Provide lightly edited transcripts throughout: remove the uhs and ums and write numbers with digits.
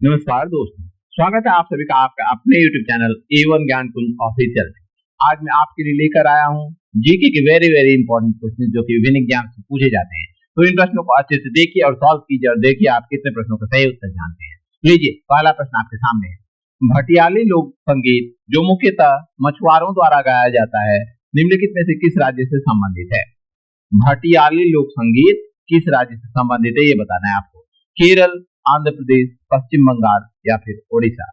नमस्कार दोस्तों, स्वागत है आप सभी का आपका अपने YouTube चैनल A1 ज्ञान कुंज ऑफिशियल में। आज मैं आपके लिए लेकर आया हूँ जीके के वेरी वेरी इंपॉर्टेंट क्वेश्चन जो कि विभिन्न एग्जाम से पूछे जाते हैं। तो इन प्रश्नों को अच्छे से देखिए और सॉल्व कीजिए और देखिए आप कितने प्रश्नों का सही उत्तर जानते हैं। लीजिए, पहला प्रश्न आपके सामने है। भटियाली लोक संगीत जो मुख्यतः मछुआरों द्वारा गाया जाता है, निम्नलिखित में से किस राज्य से संबंधित है? भटियाली लोक संगीत किस राज्य से संबंधित है ये बताना है आपको। केरल, आंध्र प्रदेश, पश्चिम बंगाल या फिर ओडिशा।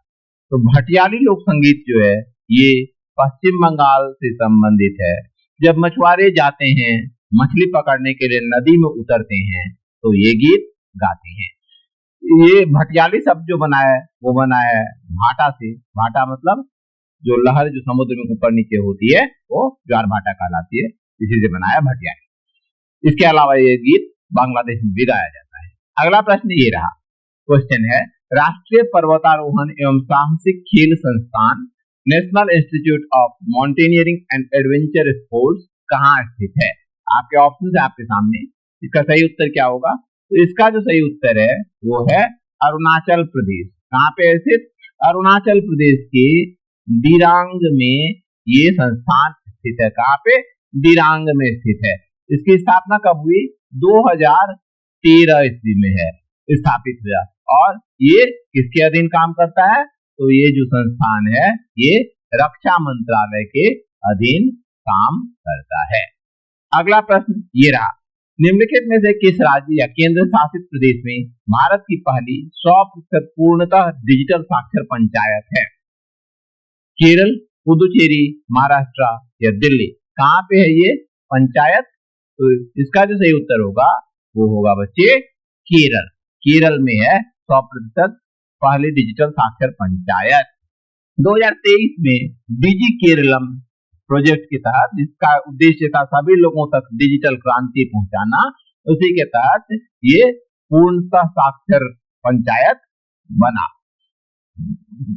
तो भटियाली लोक संगीत जो है ये पश्चिम बंगाल से संबंधित है। जब मछुआरे जाते हैं मछली पकड़ने के लिए नदी में उतरते हैं तो ये गीत गाते हैं। ये भटियाली शब्द जो बना है वो बना है भाटा से। भाटा मतलब जो लहर जो समुद्र में ऊपर नीचे होती है वो ज्वार भाटा कहलाती है, इसी से बना है भटियाली। इसके अलावा ये गीत बांग्लादेश में भी गाया जाता है। अगला प्रश्न ये रहा, क्वेश्चन है राष्ट्रीय पर्वतारोहण एवं साहसिक खेल संस्थान national institute of mountaineering and adventure sports कहाँ स्थित है? आपके ऑप्शन है आपके सामने। इसका सही उत्तर क्या होगा? तो इसका जो सही उत्तर है वो है अरुणाचल प्रदेश। कहाँ पे स्थित? अरुणाचल प्रदेश के दिरांग में ये संस्थान स्थित है। कहाँ पे? दिरांग में स्थित है। इसकी स्थापना कब हुई? 2013 ईस्वी में है स्थापित हुआ। और ये किसके अधीन काम करता है? तो ये जो संस्थान है ये रक्षा मंत्रालय के अधीन काम करता है। अगला प्रश्न ये रहा, निम्नलिखित में से किस राज्य या केंद्र शासित प्रदेश में भारत की पहली 100% पूर्णतः डिजिटल साक्षर पंचायत है? केरल, पुदुचेरी, महाराष्ट्र या दिल्ली? कहाँ पे है ये पंचायत? तो इसका जो सही उत्तर होगा वो होगा बच्चे केरल। केरल में है 100% पहले डिजिटल साक्षर पंचायत। 2023 में डिजी केरलम प्रोजेक्ट के तहत जिसका उद्देश्य था सभी लोगों तक डिजिटल क्रांति पहुंचाना, उसी के तहत ये पूर्णतः साक्षर पंचायत बना।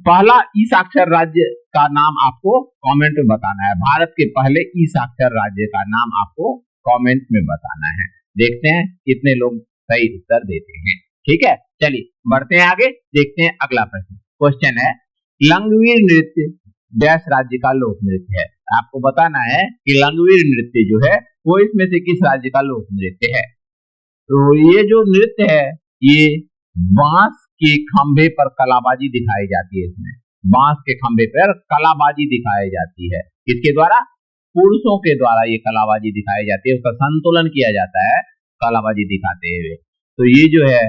पहला ई साक्षर राज्य का नाम आपको कमेंट में बताना है। भारत के पहले ई साक्षर राज्य का नाम आपको कमेंट में बताना है। देखते हैं कितने लोग सही उत्तर देते हैं। ठीक है, चलिए बढ़ते हैं आगे, देखते हैं अगला प्रश्न। क्वेश्चन है लंगवीर नृत्य डैश राज्य का लोक नृत्य है। आपको बताना है कि लंगवीर नृत्य जो है वो इसमें से किस राज्य का लोक नृत्य है। तो ये जो नृत्य है ये बांस के खंभे पर कलाबाजी दिखाई जाती है। इसमें बांस के खंभे पर कलाबाजी दिखाई जाती है। किसके द्वारा? पुरुषों के द्वारा ये कलाबाजी दिखाई जाती है। उसका संतुलन किया जाता है कलाबाजी दिखाते हुए। तो ये जो है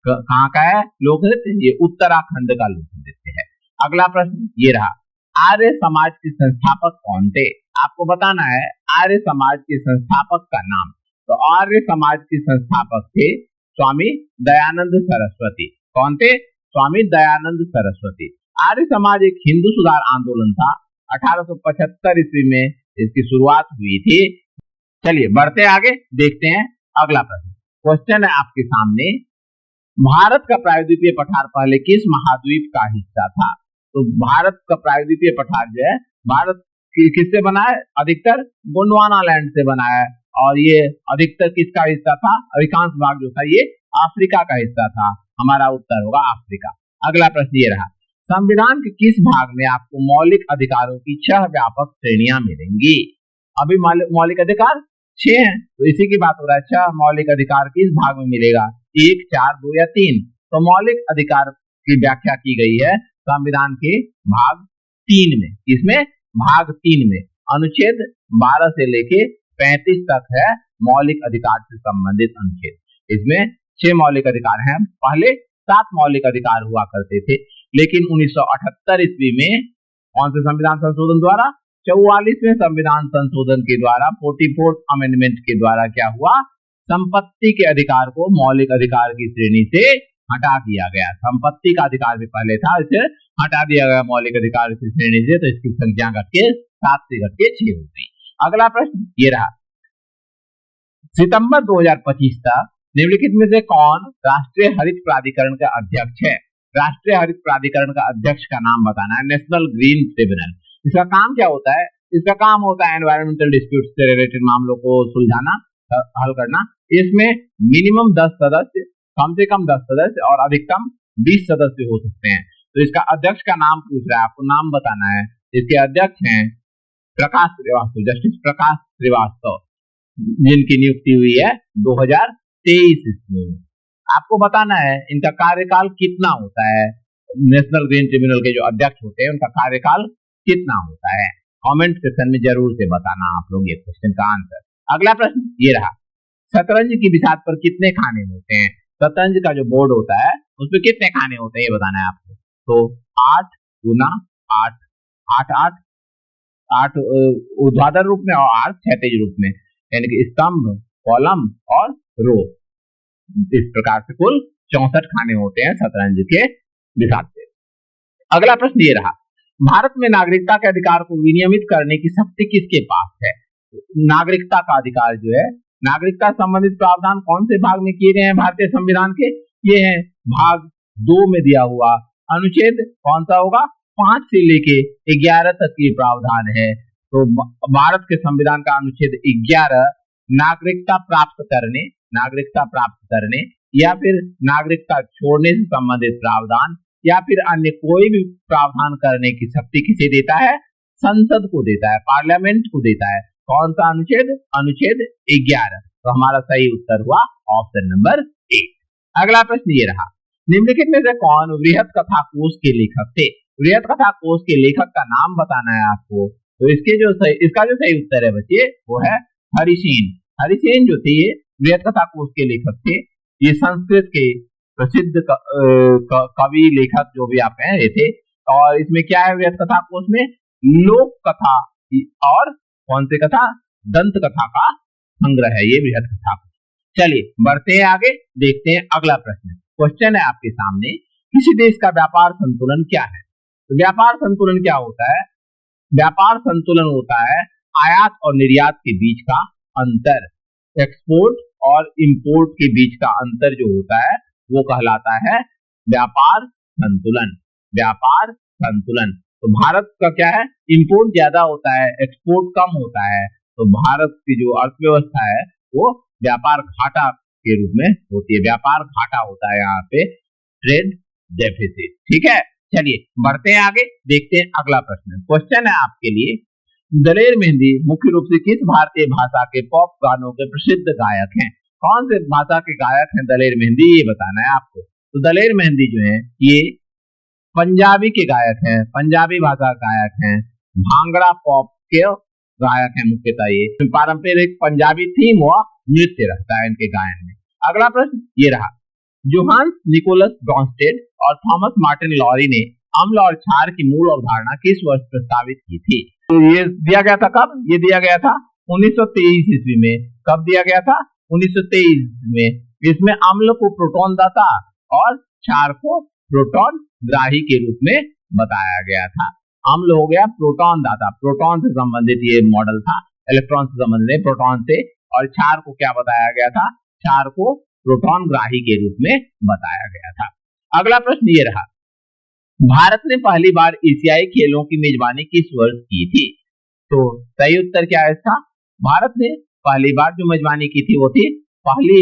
कहाँ का है लोक नृत्य? ये उत्तराखंड का लोक नृत्य है। अगला प्रश्न ये रहा, आर्य समाज के संस्थापक कौन थे? आपको बताना है आर्य समाज के संस्थापक का नाम। तो आर्य समाज के संस्थापक थे स्वामी दयानंद सरस्वती। कौन थे? स्वामी दयानंद सरस्वती। आर्य समाज एक हिंदू सुधार आंदोलन था। 1875 ईस्वी में इसकी शुरुआत हुई थी। चलिए बढ़ते आगे, देखते हैं अगला प्रश्न। क्वेश्चन है आपके सामने, भारत का प्रायद्वीपीय पठार पहले किस महाद्वीप का हिस्सा था? तो भारत का प्रायद्वीपीय पठार जो है भारत किससे बना है? अधिकतर गोंडवाना लैंड से बना है। और ये अधिकतर किसका हिस्सा था? अधिकांश भाग जो था ये अफ्रीका का हिस्सा था। हमारा उत्तर होगा अफ्रीका। अगला प्रश्न ये रहा, संविधान के किस भाग में आपको मौलिक अधिकारों की 6 व्यापक श्रेणियां मिलेंगी? अभी मौलिक अधिकार 6 हैं, तो इसी की बात हो रहा है। 6 मौलिक अधिकार किस भाग में मिलेगा? 1, 4, 2 या 3? तो मौलिक अधिकार की व्याख्या की गई है संविधान के भाग 3 में। इसमें भाग 3 में अनुच्छेद 12 से लेके 35 तक है मौलिक अधिकार से संबंधित अनुच्छेद। इसमें 6 मौलिक अधिकार हैं। पहले 7 मौलिक अधिकार हुआ करते थे, लेकिन 1978 ईस्वी में कौन से संविधान संशोधन द्वारा? 44वें संविधान संशोधन के द्वारा 44th अमेंडमेंट के द्वारा क्या हुआ? संपत्ति के अधिकार को मौलिक अधिकार की श्रेणी से हटा दिया गया। संपत्ति का अधिकार भी पहले था, इसे हटा दिया गया मौलिक अधिकार की श्रेणी से। तो इसकी संख्या घट के 7 से घट के 6 हो गई। अगला प्रश्न ये रहा, सितंबर 2025 तक निम्नलिखित में से कौन राष्ट्रीय हरित प्राधिकरण का अध्यक्ष है? राष्ट्रीय हरित प्राधिकरण का अध्यक्ष का नाम बताना है। National green tribunal. इसका काम क्या होता है? इसका काम होता है एनवायरमेंटल डिस्प्यूट से रिलेटेड मामलों को सुलझाना, हल करना। इसमें मिनिमम 10 सदस्य, कम से कम 10 सदस्य और अधिकतम 20 सदस्य हो सकते हैं। तो इसका अध्यक्ष का नाम पूछ रहा है, आपको नाम बताना है। इसके अध्यक्ष हैं प्रकाश श्रीवास्तव, जस्टिस प्रकाश श्रीवास्तव, जिनकी नियुक्ति हुई है 2023 ईस्वी में। आपको बताना है इनका कार्यकाल कितना होता है, नेशनल ग्रीन ट्रिब्यूनल के जो अध्यक्ष होते हैं उनका कार्यकाल कितना होता है। कमेंट सेक्शन में जरूर से बताना आप लोग ये क्वेश्चन का आंसर। अगला प्रश्न ये रहा, शतरंज की बिसात पर कितने खाने होते हैं। शतरंज का जो बोर्ड होता है उसमें कितने खाने होते हैं ये बताना है आपको। तो 8 गुना 8, 8 8 ऊर्ध्वाधर रूप में और 8 क्षैतिज रूप में, यानी कि स्तंभ, कॉलम और रो। इस प्रकार से कुल 64 खाने होते हैं शतरंज के बिसात से। अगला प्रश्न ये रहा, भारत में नागरिकता के अधिकार को विनियमित करने की शक्ति किसके पास है। नागरिकता का अधिकार जो है, नागरिकता संबंधित प्रावधान कौन से भाग में किए गए हैं भारतीय संविधान के, ये है भाग 2 में दिया हुआ अनुच्छेद कौन सा होगा, 5 से लेके 11 तक ये प्रावधान है। तो भारत के संविधान का अनुच्छेद 11 नागरिकता प्राप्त करने या फिर नागरिकता छोड़ने से संबंधित प्रावधान या फिर अन्य कोई भी प्रावधान करने की शक्ति किसे देता है, संसद को देता है, पार्लियामेंट को देता है। कौन सा अनुच्छेद, अनुच्छेद 11। तो हमारा सही उत्तर हुआ ऑप्शन नंबर 8। अगला प्रश्न ये रहा, निम्नलिखित में से कौन वृहत कथा कोश के लेखक थे। वृहत कथा कोश के लेखक का नाम बताना है आपको। तो इसका जो सही उत्तर है बच्चे वो है हरिसेन। हरिसेन जो थे ये वृहत कथा कोश के लेखक थे। ये संस्कृत के प्रसिद्ध कवि लेखक जो भी आप कह रहे थे। और इसमें क्या है, वृहत कथा कोश में लोक कथा और कौन सी कथा, दंत कथा का संग्रह है ये वृहत कथा। चलिए बढ़ते हैं आगे, देखते हैं अगला प्रश्न। क्वेश्चन है आपके सामने, किसी देश का व्यापार संतुलन क्या है। तो व्यापार संतुलन क्या होता है, व्यापार संतुलन होता है आयात और निर्यात के बीच का अंतर, एक्सपोर्ट और इंपोर्ट के बीच का अंतर जो होता है वो कहलाता है व्यापार संतुलन। व्यापार संतुलन। तो भारत का क्या है, इंपोर्ट ज्यादा होता है, एक्सपोर्ट कम होता है। तो भारत की जो अर्थव्यवस्था है वो व्यापार घाटा के रूप में होती है, व्यापार घाटा होता है यहाँ पे, ट्रेड डेफिसिट। ठीक है, चलिए बढ़ते हैं आगे, देखते हैं अगला प्रश्न। क्वेश्चन है आपके लिए, दलेर मेहंदी मुख्य रूप से किस भारतीय भाषा के पॉप गानों के प्रसिद्ध गायक हैं। कौन से भाषा के गायक हैं दलेर मेहंदी, ये बताना है आपको। तो दलेर मेहंदी जो है ये पंजाबी के गायक हैं, पंजाबी भाषा गायक हैं, भांगड़ा पॉप के गायक हैं मुख्यतः। ये पारंपरिक पंजाबी थीम व नृत्य रखता है इनके गायन में। अगला प्रश्न ये रहा, जोहान्स निकोलस ब्रॉन्स्टेड और थॉमस मार्टिन लॉरी ने अम्ल और क्षार की मूल अवधारणा किस वर्ष प्रस्तावित की थी। तो ये दिया गया था कब, ये दिया गया था 1923 ईस्वी में। कब दिया गया था, 1923 में। इसमें अम्ल को प्रोटॉन दाता और क्षार को प्रोटॉन ग्राही के रूप में बताया गया था। अम्ल हो गया प्रोटॉन दाता, प्रोटॉन से संबंधित ये मॉडल था, इलेक्ट्रॉन से संबंधित प्रोटॉन से। और क्षार को क्या बताया गया था, क्षार को प्रोटॉन ग्राही के रूप में बताया गया था। अगला प्रश्न ये रहा, भारत ने पहली बार एशियाई खेलों की मेजबानी किस वर्ष की थी। तो सही उत्तर क्या है इसका, भारत ने पहली बार जो मेजबानी की थी वो थी पहला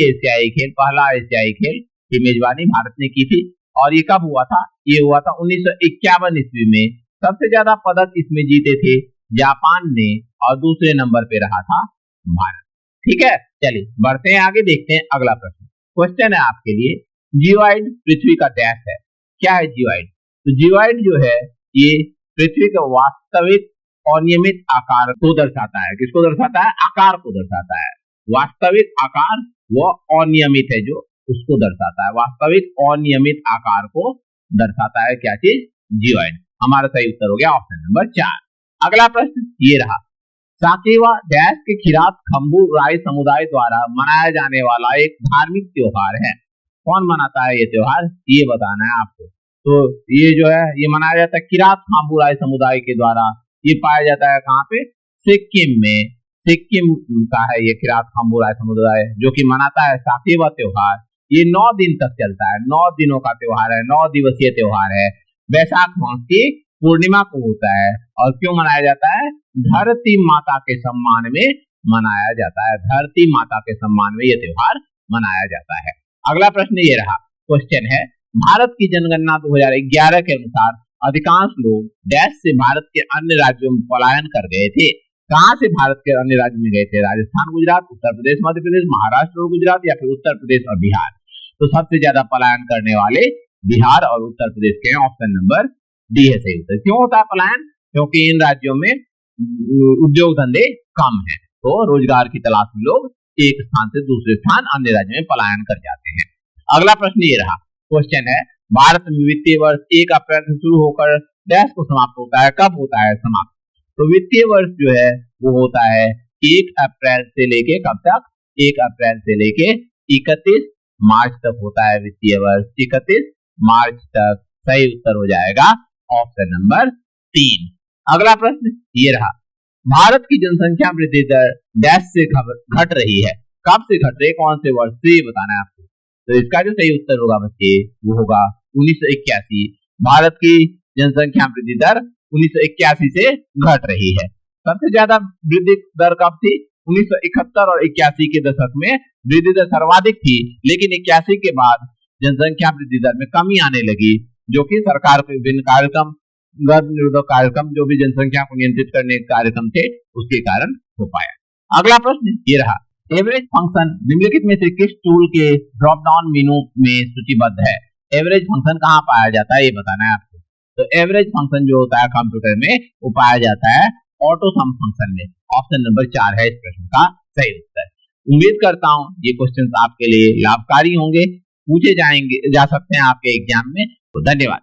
एशियाई खेल की मेजबानी भारत ने की थी। और ये कब हुआ था, ये हुआ था 1951 ईस्वी में। सबसे ज्यादा पदक इसमें जीते थे जापान ने और दूसरे नंबर पे रहा था भारत। ठीक है, चलिए बढ़ते हैं आगे, देखते हैं अगला प्रश्न। क्वेश्चन है आपके लिए, जियोइड पृथ्वी का डैश है। क्या है जियोइड। तो जियोइड जो है ये पृथ्वी का वास्तविक अनियमित आकार को दर्शाता है। किसको दर्शाता है, आकार को दर्शाता है। वास्तविक आकार वो अनियमित है जो उसको दर्शाता है, वास्तविक अनियमित आकार को दर्शाता है क्या चीज, जियोइड। हमारा सही उत्तर हो गया ऑप्शन नंबर 4। अगला प्रश्न ये रहा, साकेवा डैश के खिरात खम्बू राय समुदाय द्वारा मनाया जाने वाला एक धार्मिक त्योहार है। कौन मनाता है ये त्योहार, ये बताना है आपको। तो ये जो है ये मनाया जाता है किरात खाम्बू राय समुदाय के द्वारा। ये पाया जाता है कहाँ पे, सिक्किम में। सिक्किम का है ये किरात खाम्बू राय समुदाय, जो कि मनाता है साकेवा त्योहार। ये 9 दिन तक चलता है, 9 दिनों का त्योहार है, 9 दिवसीय त्योहार है। वैशाख मास की पूर्णिमा को होता है। और क्यों मनाया जाता है, धरती माता के सम्मान में मनाया जाता है। धरती माता के सम्मान में यह त्योहार मनाया जाता है। अगला प्रश्न ये रहा, क्वेश्चन है, भारत की जनगणना 2011 के अनुसार अधिकांश लोग डैश से भारत के अन्य राज्यों में पलायन कर गए थे। कहां से भारत के अन्य राज्य में गए थे? राजस्थान, गुजरात, उत्तर प्रदेश, मध्य प्रदेश, महाराष्ट्र और गुजरात, या फिर उत्तर प्रदेश और बिहार। तो सबसे ज्यादा पलायन करने वाले बिहार और उत्तर प्रदेश के, ऑप्शन नंबर डी है सही उत्तर। क्यों होता है पलायन? क्योंकि इन राज्यों में उद्योग धंधे कम है, तो रोजगार की तलाश में लोग एक स्थान से दूसरे स्थान अन्य राज्यों में पलायन कर जाते हैं। अगला प्रश्न ये रहा, क्वेश्चन है भारत में वित्तीय वर्ष 1 अप्रैल से शुरू होकर डैश को समाप्त होता है, कब होता है समाप्त? तो वित्तीय वर्ष जो है वो होता है 1 अप्रैल से लेके कब तक? 1 अप्रैल से लेके 31 मार्च तक होता है वित्तीय वर्ष, 31 मार्च तक। सही उत्तर हो जाएगा ऑप्शन नंबर 3। अगला प्रश्न ये रहा, भारत की जनसंख्या वृद्धि दर डैश से घट रही है, कब से घट रही है, कौन से वर्ष से, ये बताना है आपको। तो इसका जो सही उत्तर होगा बच्चे वो होगा 1981। भारत की जनसंख्या वृद्धि दर 1981 से घट रही है। सबसे ज्यादा वृद्धि दर कब थी? 1971 और 81 के दशक में वृद्धि दर सर्वाधिक थी, लेकिन 81 के बाद जनसंख्या वृद्धि दर में कमी आने लगी, जो कि सरकार के विभिन्न कार्यक्रम, गर्भ निरोधक कार्यक्रम, जो भी जनसंख्या को नियंत्रित करने के कार्यक्रम थे, उसके कारण हो पाया। अगला प्रश्न ये रहा, एवरेज फंक्शन निम्नलिखित में से किस टूल के ड्रॉप डाउन मेनू में सूचीबद्ध है? एवरेज फंक्शन कहाँ पाया जाता है, ये बताना है आपको। तो एवरेज फंक्शन जो होता है कंप्यूटर में वो पाया जाता है ऑटो सम फंक्शन में। ऑप्शन नंबर 4 है इस प्रश्न का सही उत्तर। उम्मीद करता हूं ये क्वेश्चंस आपके लिए लाभकारी होंगे, पूछे जा सकते हैं आपके एग्जाम में। तो धन्यवाद।